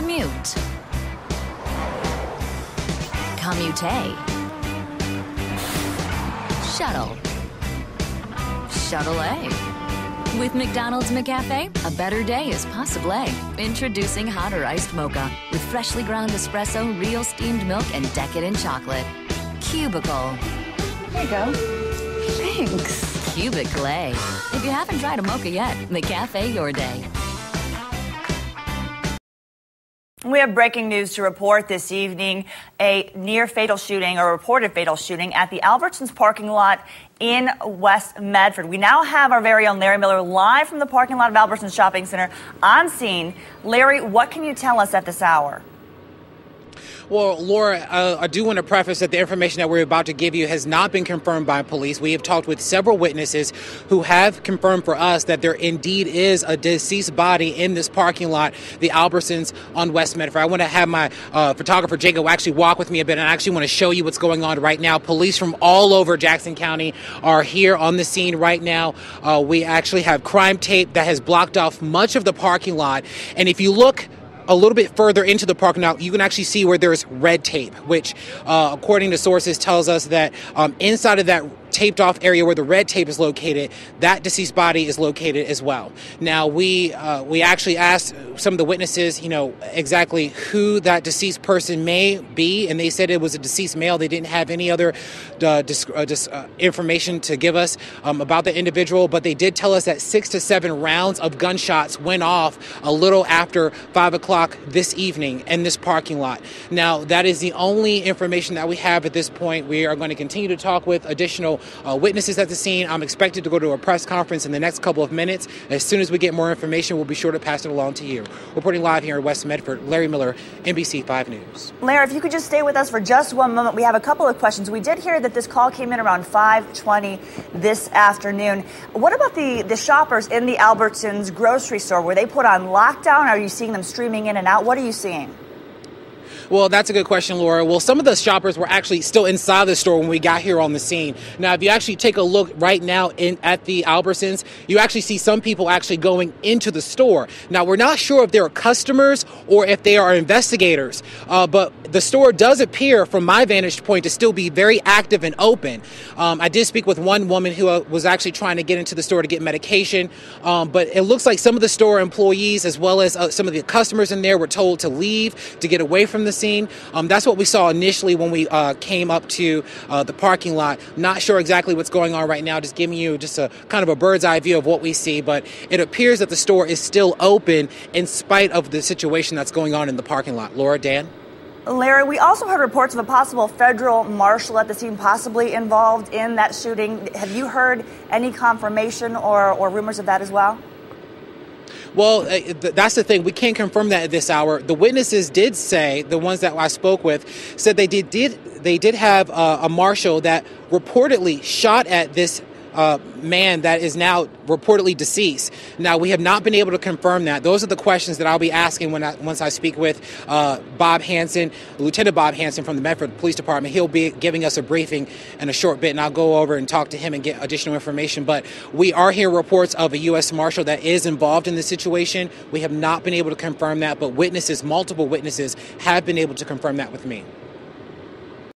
Commute. Commute. Shuttle. Shuttle-A. With McDonald's McCafe, a better day is possible. Introducing hot or iced mocha with freshly ground espresso, real steamed milk, and decadent chocolate. Cubicle. There you go. Thanks. Cubicle. If you haven't tried a mocha yet, McCafe your day. We have breaking news to report this evening. A near-fatal shooting, or reported fatal shooting, at the Albertsons parking lot in West Medford. We now have our very own Larry Miller live from the parking lot of Albertsons Shopping Center on scene. Larry, what can you tell us at this hour? Well, Laura, I do want to preface that the information that we're about to give you has not been confirmed by police. We have talked with several witnesses who have confirmed for us that there indeed is a deceased body in this parking lot, the Albertsons on West Medford. I want to have my photographer, Jacob, actually walk with me a bit, and I actually want to show you what's going on right now. Police from all over Jackson County are here on the scene right now. We actually have crime tape that has blocked off much of the parking lot. And if you look a little bit further into the parking lot, you can actually see where there's red tape, which, according to sources, tells us that inside of that taped off area where the red tape is located, that deceased body is located as well. Now, we actually asked some of the witnesses, exactly who that deceased person may be, and they said it was a deceased male. They didn't have any other information to give us about the individual, but they did tell us that 6 to 7 rounds of gunshots went off a little after 5 o'clock this evening in this parking lot. Now, that is the only information that we have at this point. We are going to continue to talk with additional witnesses at the scene. I'm expected to go to a press conference in the next couple of minutes. As soon as we get more information, we'll be sure to pass it along to you. Reporting live here in West Medford, Larry Miller, NBC 5 News. Larry, if you could just stay with us for just one moment. We have a couple of questions. We did hear that this call came in around 5:20 this afternoon. What about the shoppers in the Albertsons grocery store? Were they put on lockdown? Are you seeing them streaming in and out? What are you seeing? Well, that's a good question, Laura. Well, some of the shoppers were actually still inside the store when we got here on the scene. Now, if you actually take a look right now at the Albertsons, you actually see some people actually going into the store. Now, we're not sure if they're customers or if they are investigators, but the store does appear, from my vantage point, to still be very active and open. I did speak with one woman who was actually trying to get into the store to get medication, but it looks like some of the store employees, as well as some of the customers in there, were told to leave, to get away from the scene. That's what we saw initially when we came up to the parking lot. Not sure exactly what's going on right now, just giving you just a kind of a bird's eye view of what we see, but it appears that the store is still open in spite of the situation that's going on in the parking lot. Laura, Dan? Larry, we also heard reports of a possible federal marshal at the scene possibly involved in that shooting. Have you heard any confirmation or rumors of that as well? Well, that's the thing. We can't confirm that at this hour. The witnesses did say, the ones that I spoke with, said they did have a marshal that reportedly shot at this man that is now reportedly deceased. Now, we have not been able to confirm that. Those are the questions that I'll be asking once I speak with Bob Hansen, Lieutenant Bob Hansen from the Medford Police Department. He'll be giving us a briefing in a short bit, and I'll go over and talk to him and get additional information. But we are hearing reports of a U.S. Marshal that is involved in this situation. We have not been able to confirm that, but multiple witnesses have been able to confirm that with me.